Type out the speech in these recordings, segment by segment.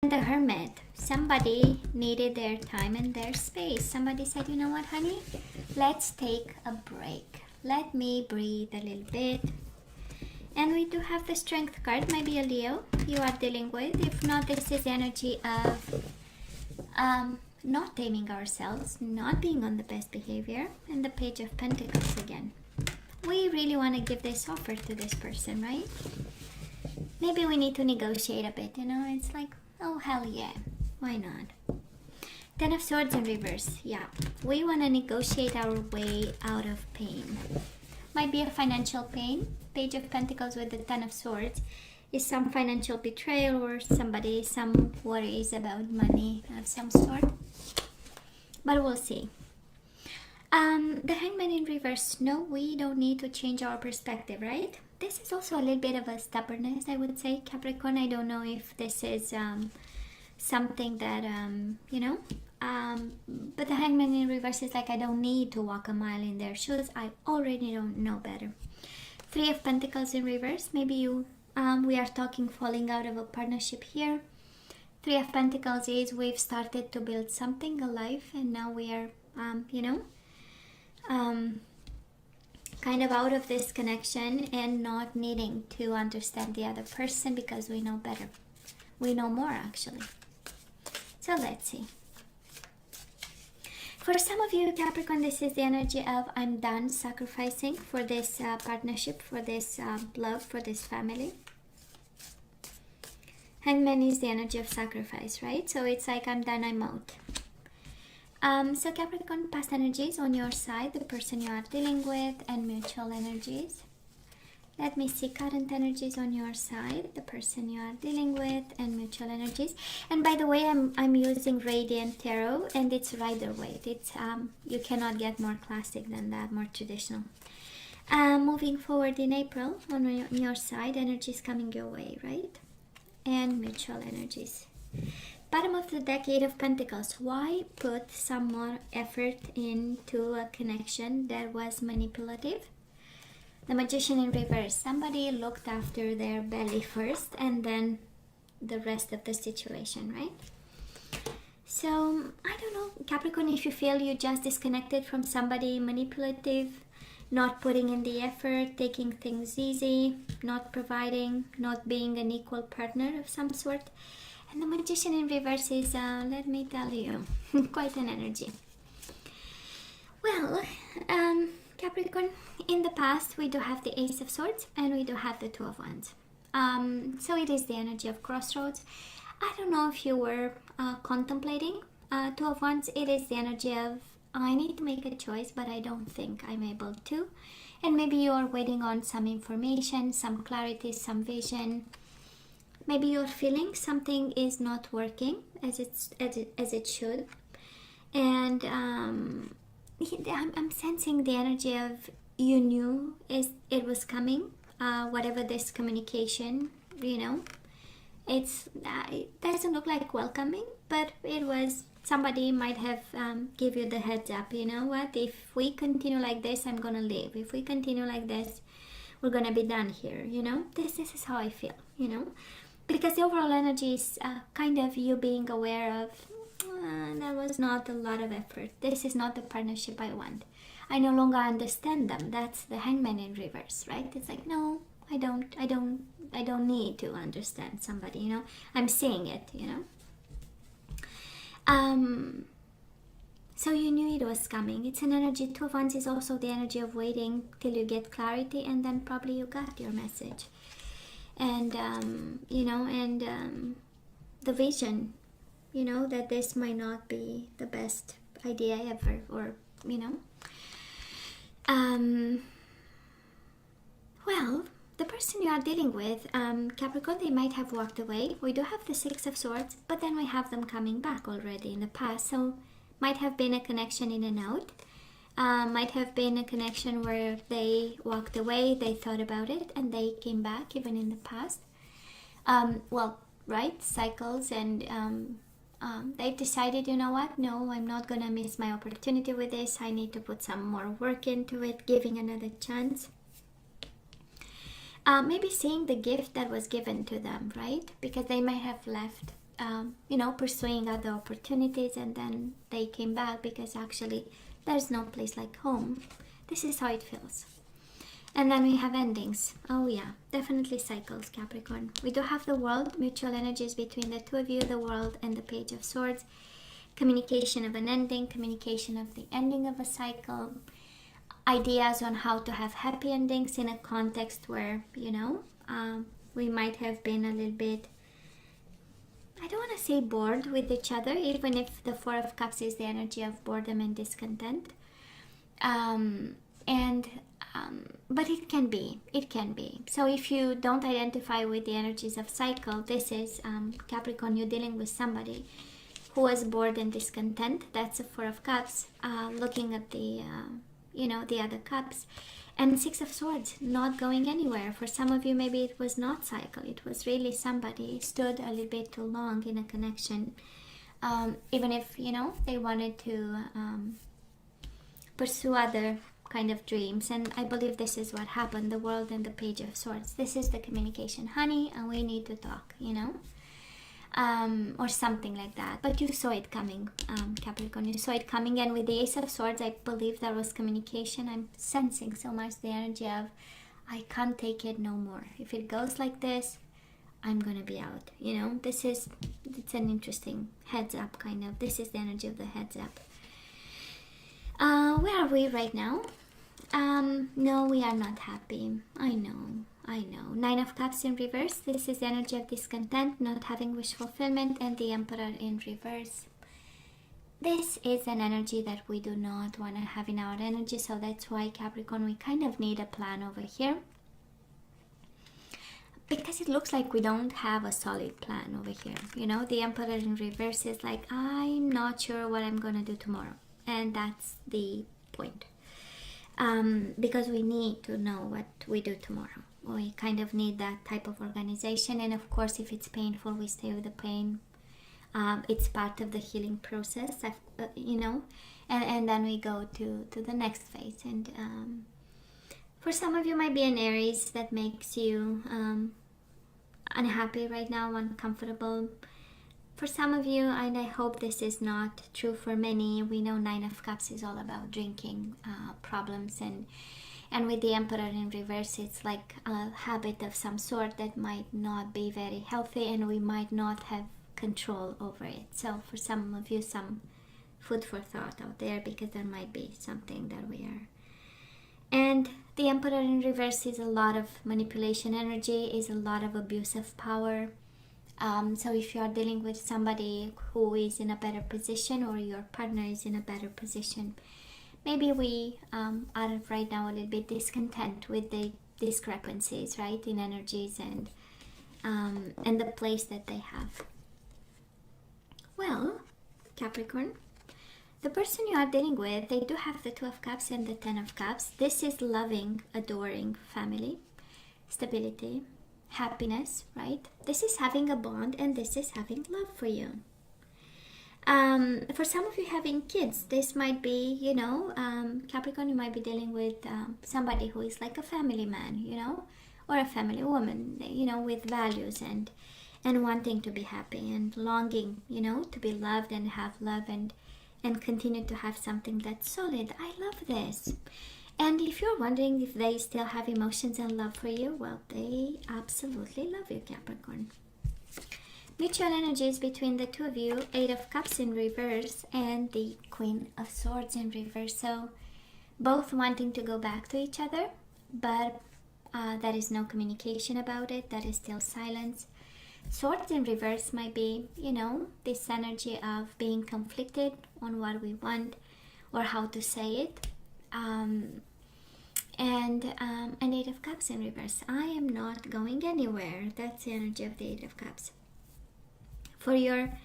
The Hermit. Somebody needed their time and their space. Somebody said, you know what, honey? Let's take a break. Let me breathe a little bit. And we do have the Strength card. Maybe a Leo you are dealing with. If not, this is the energy of not taming ourselves, not being on the best behavior. And the Page of Pentacles again. We really want to give this offer to this person, right? Maybe we need to negotiate a bit, you know? It's like, oh, hell yeah. Why not? Ten of Swords in reverse. Yeah. We want to negotiate our way out of pain. Might be a financial pain. Page of Pentacles with the Ten of Swords is some financial betrayal or somebody, some worries about money of some sort. But we'll see. The Hangman in reverse. No, we don't need to change our perspective, right? This is also a little bit of a stubbornness, I would say, Capricorn. I don't know if this is something that, you know, but the Hangman in reverse is like, I don't need to walk a mile in their shoes. I already don't know better. Three of Pentacles in reverse. Maybe you, we are talking falling out of a partnership here. Three of Pentacles is we've started to build something, a life, and now we are, you know, kind of out of this connection and not needing to understand the other person because we know better. We know more, actually. So let's see. For some of you, Capricorn, this is the energy of I'm done sacrificing for this partnership, for this love, for this family. Hangman is the energy of sacrifice, right? So it's like I'm done, I'm out. So Capricorn, past energies on your side, the person you are dealing with, and mutual energies. Let me see current energies on your side, the person you are dealing with, and mutual energies. And by the way, I'm using Radiant Tarot, and it's Rider-Waite. It's you cannot get more classic than that, more traditional. Moving forward in April, on your side, energies coming your way, right? And mutual energies. Bottom of the deck, Eight of Pentacles. Why put some more effort into a connection that was manipulative? The Magician in reverse. Somebody looked after their belly first and then the rest of the situation, right? So, I don't know, Capricorn, if you feel you just disconnected from somebody manipulative, not putting in the effort, taking things easy, not providing, not being an equal partner of some sort. And the Magician in reverse is, let me tell you, quite an energy. Well, Capricorn, in the past we do have the Ace of Swords and we do have the Two of Wands. So it is the energy of crossroads. I don't know if you were contemplating Two of Wands. It is the energy of I need to make a choice, but I don't think I'm able to. And maybe you are waiting on some information, some clarity, some vision. Maybe you're feeling something is not working as it should. And I'm sensing the energy of you knew it was coming, whatever this communication, you know, it doesn't look like welcoming, but it was, somebody might have give you the heads up, you know what, if we continue like this, I'm gonna leave. If we continue like this, we're gonna be done here, you know. This is how I feel, you know, because the overall energy is kind of you being aware of there was not a lot of effort. This is not the partnership I want. I no longer understand them. That's the Hangman in reverse, right? It's like, no, I don't need to understand somebody, you know. I'm seeing it, you know. So you knew it was coming. It's an energy. Two of Wands is also the energy of waiting till you get clarity, and then probably you got your message. And you know, and the vision, you know, that this might not be the best idea ever, or you know. Well, the person you are dealing with, Capricorn, they might have walked away. We do have the Six of Swords, but then we have them coming back already in the past. So might have been a connection in and out. Might have been a connection where they walked away, they thought about it, and they came back even in the past. Well, right, cycles, and they've decided, you know what, no, I'm not gonna miss my opportunity with this. I need to put some more work into it, giving another chance. Maybe seeing the gift that was given to them, right? Because they might have left pursuing other opportunities, and then they came back because actually there's no place like home. This is how it feels. And then we have endings. Oh yeah, definitely cycles, Capricorn. We do have the World, mutual energies between the two of you, the World and the Page of Swords. Communication of an ending, communication of the ending of a cycle. Ideas on how to have happy endings in a context where, we might have been a little bit, I don't want to say bored with each other, even if the Four of Cups is the energy of boredom and discontent. But it can be. So if you don't identify with the energies of cycle, this is Capricorn, you're dealing with somebody who was bored and discontent. That's the Four of Cups. Looking at the the other cups, and Six of Swords, not going anywhere. For some of you, maybe it was not cycle. It was really somebody stood a little bit too long in a connection, even if they wanted to pursue other kind of dreams. And I believe this is what happened. The World and the Page of Swords. This is the communication, honey, and we need to talk. Or something like that. But you saw it coming, Capricorn. You saw it coming, and with the Ace of Swords, I believe there was communication. I'm sensing so much the energy of, I can't take it no more. If it goes like this, I'm gonna be out. It's an interesting heads up kind of. This is the energy of the heads up. Where are we right now? No, we are not happy. I know. Nine of Cups in reverse. This is the energy of discontent, not having wish fulfillment, and the Emperor in reverse. This is an energy that we do not want to have in our energy, so that's why, Capricorn, we kind of need a plan over here. Because it looks like we don't have a solid plan over here. The Emperor in reverse is like, I'm not sure what I'm going to do tomorrow. And that's the point. Because we need to know what we do tomorrow. We kind of need that type of organization, and of course, if it's painful, we stay with the pain. It's part of the healing process, and then we go to the next phase. And for some of you, might be an Aries that makes you unhappy right now, uncomfortable. For some of you, and I hope this is not true for many, we know Nine of Cups is all about drinking problems, and with the Emperor in reverse, it's like a habit of some sort that might not be very healthy, and we might not have control over it. So for some of you, some food for thought out there, because there might be something that we are. And the Emperor in reverse is a lot of manipulation energy, is a lot of abuse of power. So if you are dealing with somebody who is in a better position, or your partner is in a better position, maybe we are right now a little bit discontent with the discrepancies, right, in energies and the place that they have. Well, Capricorn, the person you are dealing with, they do have the Two of Cups and the Ten of Cups. This is loving, adoring family, stability, happiness, right? This is having a bond, and this is having love for you. For some of you having kids, this might be, Capricorn, you might be dealing with somebody who is like a family man, or a family woman, with values and wanting to be happy and longing, to be loved and have love and continue to have something that's solid. I love this. And if you're wondering if they still have emotions and love for you, well, they absolutely love you, Capricorn. Mutual energies between the two of you, Eight of Cups in reverse and the Queen of Swords in reverse. So both wanting to go back to each other, but there is no communication about it. That is still silence. Swords in reverse might be, this energy of being conflicted on what we want or how to say it. And an Eight of Cups in reverse. I am not going anywhere. That's the energy of the Eight of Cups. For your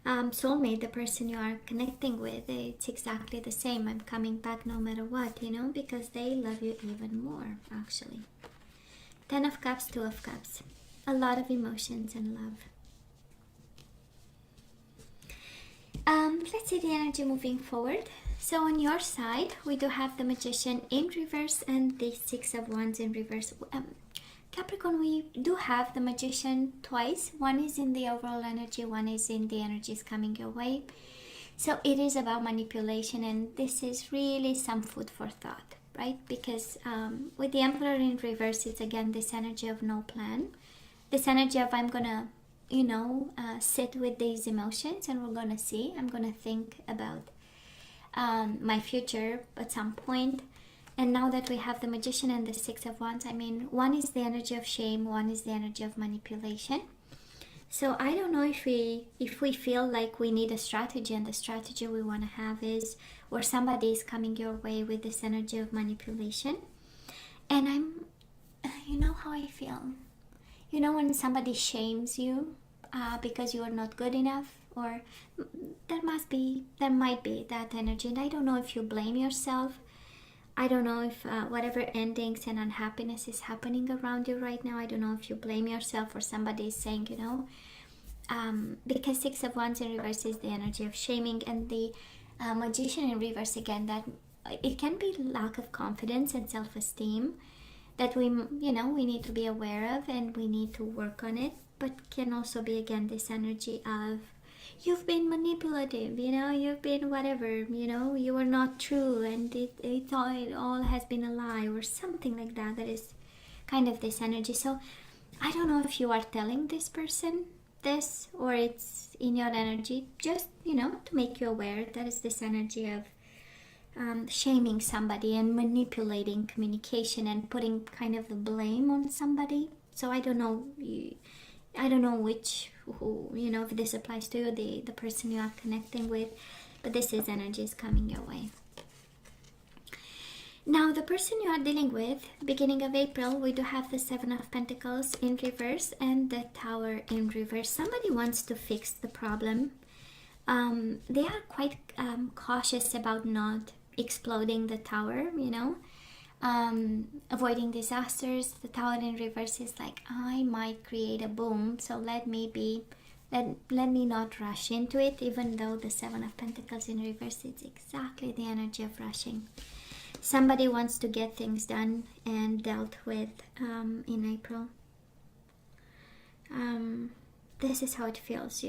soulmate, the person you are connecting with, it's exactly the same. I'm coming back no matter what, because they love you even more, actually. Ten of Cups, Two of Cups. A lot of emotions and love. Let's see the energy moving forward. So on your side, we do have the Magician in reverse and the Six of Wands in reverse. Capricorn, we do have the Magician twice. One is in the overall energy, one is in the energies coming your way. So it is about manipulation, and this is really some food for thought, right? Because with the Emperor in reverse, it's again this energy of no plan. This energy of I'm gonna, sit with these emotions and we're gonna see. I'm gonna think about my future at some point. And now that we have the Magician and the Six of Wands, I mean, one is the energy of shame, one is the energy of manipulation. So I don't know if we feel like we need a strategy, and the strategy we want to have is, or somebody is coming your way with this energy of manipulation. And you know how I feel. You know when somebody shames you because you are not good enough, or there might be that energy. And I don't know if you blame yourself. I don't know if whatever endings and unhappiness is happening around you right now, I don't know if you blame yourself or somebody is saying, because Six of Wands in reverse is the energy of shaming, and the Magician in reverse again, that it can be lack of confidence and self-esteem that we need to be aware of and we need to work on it, but can also be again this energy of you've been manipulative, you've been whatever, you are not true, and it all has been a lie, or something like that. That is kind of this energy. So I don't know if you are telling this person this, or it's in your energy, just, to make you aware. That is this energy of shaming somebody and manipulating communication and putting kind of the blame on somebody. So I don't know if this applies to you, the person you are connecting with, but this is energies coming your way. Now, the person you are dealing with, beginning of April, we do have the Seven of Pentacles in reverse and the Tower in reverse. Somebody wants to fix the problem. They are quite cautious about not exploding the tower, avoiding disasters. The Tower in reverse is like, I might create a boom, so let me not rush into it, even though the Seven of Pentacles in reverse is exactly the energy of rushing. Somebody wants to get things done and dealt with in April. This is how it feels,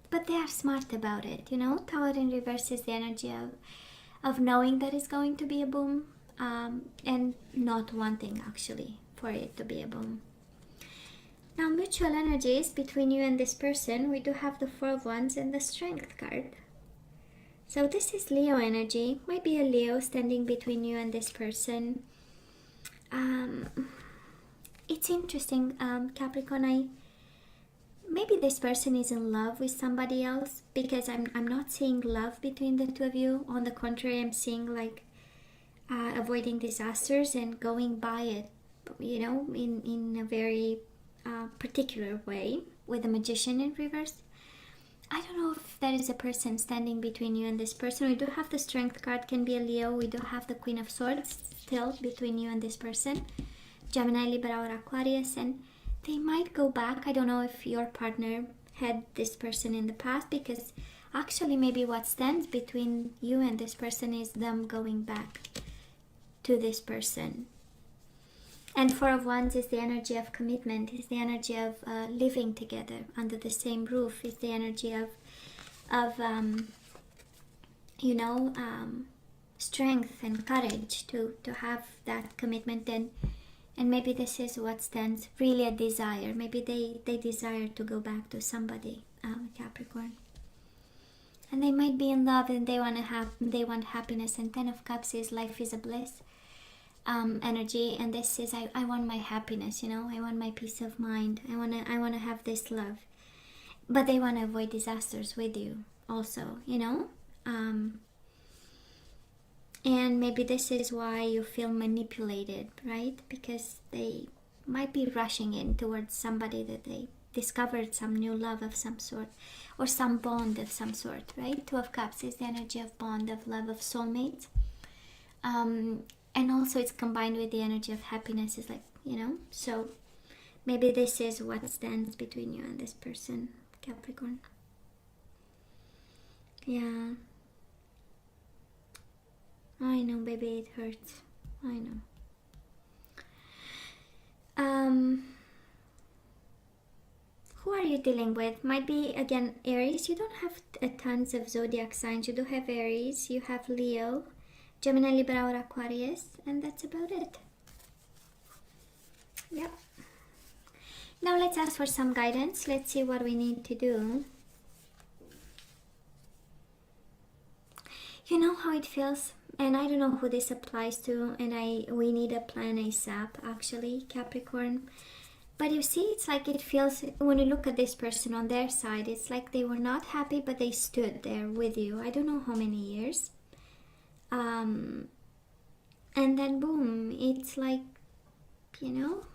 but they are smart about it, Tower in reverse is the energy of knowing that it's going to be a boom, and not wanting actually for it to be a boom. Now, mutual energies between you and this person, we do have the Four of Wands and the Strength card. So this is Leo energy. Might be a Leo standing between you and this person. It's interesting, Capricorn. Maybe this person is in love with somebody else, because I'm not seeing love between the two of you. On the contrary, I'm seeing like avoiding disasters and going by it, in a very particular way, with the Magician in reverse. I don't know if there is a person standing between you and this person. We do have the Strength card, can be a Leo. We do have the Queen of Swords still between you and this person, Gemini, Libra, or Aquarius, and they might go back. I don't know if your partner had this person in the past, because actually maybe what stands between you and this person is them going back to this person. And Four of Wands is the energy of commitment, is the energy of living together under the same roof, is the energy of strength and courage to have that commitment. And maybe this is what stands, really a desire. Maybe they desire to go back to somebody, Capricorn. And they might be in love and they want happiness. And Ten of Cups is life is a bliss energy, and this is I want my happiness, I want my peace of mind. I wanna have this love, but they want to avoid disasters with you also, and maybe this is why you feel manipulated, right? Because they might be rushing in towards somebody that they discovered some new love of some sort, or some bond of some sort, right? Two of Cups is the energy of bond, of love, of soulmates. And also it's combined with the energy of happiness, is like, so maybe this is what stands between you and this person, Capricorn. Yeah. I know, baby, it hurts. I Who are you dealing with? Might be, again, Aries. You don't have tons of zodiac signs. You do have Aries, you have Leo, Gemini, Libra, or Aquarius, and that's about it. Yep. Now let's ask for some guidance. Let's see what we need to do. You know how it feels, and I don't know who this applies to, and we need a plan ASAP, actually, Capricorn. But you see, it's like it feels, when you look at this person on their side, it's like they were not happy, but they stood there with you. I don't know how many years. And then boom, it's like, you know,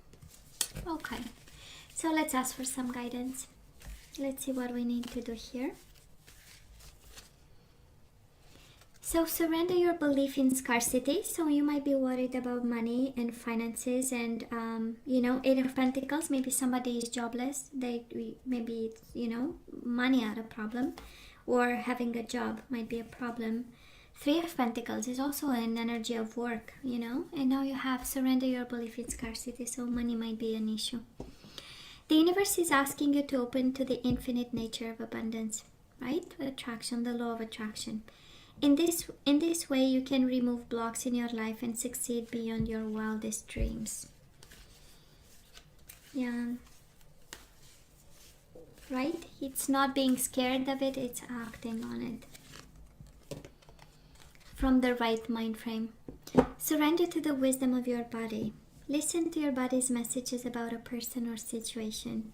okay. So let's ask for some guidance. Let's see what we need to do here. So surrender your belief in scarcity. So you might be worried about money and finances, and you know, Eight of Pentacles. Maybe somebody is jobless. Maybe it's, you know, money are a problem, or having a job might be a problem. Three of Pentacles is also an energy of work, you know. And now you have surrender your belief in scarcity. So money might be an issue. The universe is asking you to open to the infinite nature of abundance, right? Attraction, the law of attraction. In this way, you can remove blocks in your life and succeed beyond your wildest dreams. Yeah. Right? It's not being scared of it, it's acting on it. From the right mind frame. Surrender to the wisdom of your body. Listen to your body's messages about a person or situation.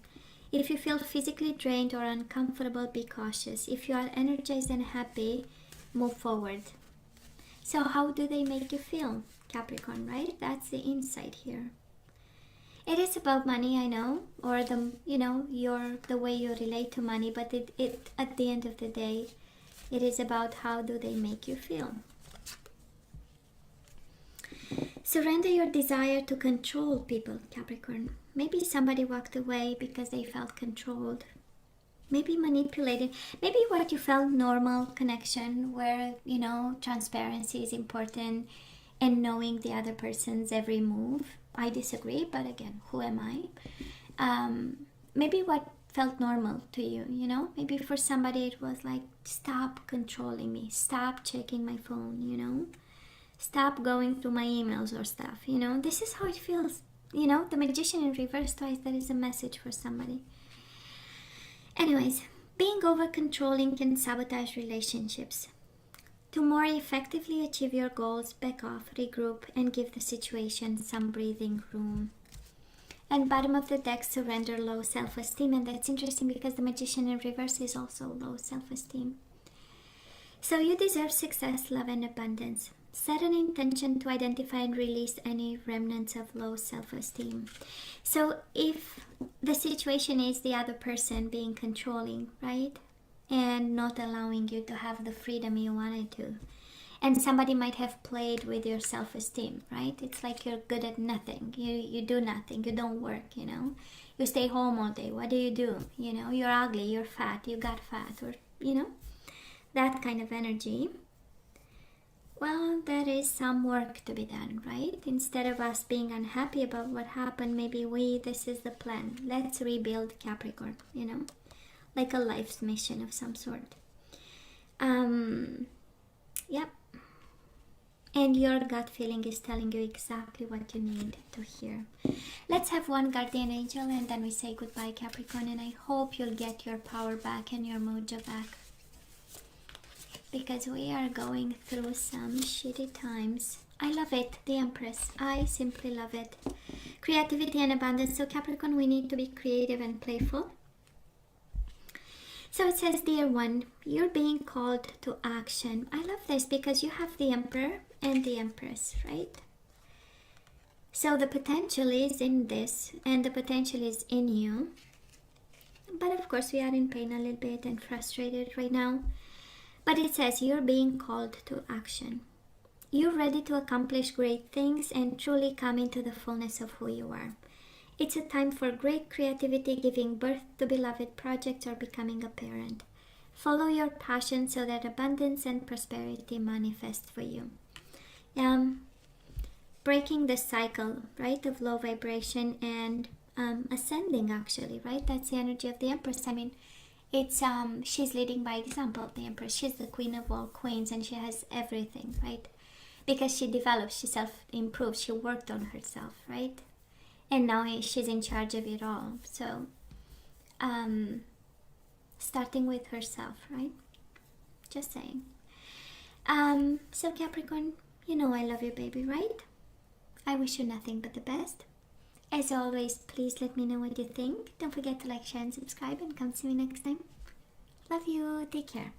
If you feel physically drained or uncomfortable, be cautious. If you are energized and happy, move forward. So how do they make you feel, Capricorn, right? That's the insight here. It is about money, I know, or the, you know, the way you relate to money, but it at the end of the day, it is about how do they make you feel. Surrender your desire to control people, Capricorn. Maybe somebody walked away because they felt controlled. Maybe manipulated. Maybe what you felt normal connection, where, you know, transparency is important and knowing the other person's every move. I disagree, but again, who am I? Maybe what felt normal to you, you know? Maybe for somebody it was like, stop controlling me, stop checking my phone, you know? Stop going through my emails or stuff, you know? This is how it feels, you know? The Magician in reverse twice, that is a message for somebody. Anyways, being over-controlling can sabotage relationships. To more effectively achieve your goals, back off, regroup, and give the situation some breathing room. And bottom of the deck, surrender low self-esteem. And that's interesting because the Magician in reverse is also low self-esteem. So you deserve success, love, and abundance. Set an intention to identify and release any remnants of low self-esteem. So if the situation is the other person being controlling, right? And not allowing you to have the freedom you wanted to. And somebody might have played with your self-esteem, right? It's like you're good at nothing. You do nothing. You don't work, you know. You stay home all day. What do? You know, you're ugly, you're fat, you got fat, or, you know, that kind of energy. Well, there is some work to be done, right? Instead of us being unhappy about what happened, maybe this is the plan. Let's rebuild, Capricorn, you know, like a life's mission of some sort. Yep. And your gut feeling is telling you exactly what you need to hear. Let's have one guardian angel and then we say goodbye, Capricorn. And I hope you'll get your power back and your mojo back. Because we are going through some shitty times. I love it, the Empress. I simply love it. Creativity and abundance. So Capricorn, we need to be creative and playful. So it says, dear one, you're being called to action. I love this because you have the Emperor and the Empress, right? So the potential is in this and the potential is in you. But of course we are in pain a little bit and frustrated right now. But it says you're being called to action. You're ready to accomplish great things and truly come into the fullness of who you are. It's a time for great creativity, giving birth to beloved projects or becoming a parent. Follow your passion so that abundance and prosperity manifest for you. breaking the cycle, right, of low vibration and ascending, actually, right? That's the energy of the Empress. I mean, it's she's leading by example. The Empress, she's the queen of all queens, and she has everything, right? Because she developed, she self-improved, she worked on herself, right? And now she's in charge of it all. So starting with herself, right? Just saying. So Capricorn, you know I love you, baby, right? I wish you nothing but the best. As always, please let me know what you think. Don't forget to like, share, and subscribe, and come see me next time. Love you. Take care.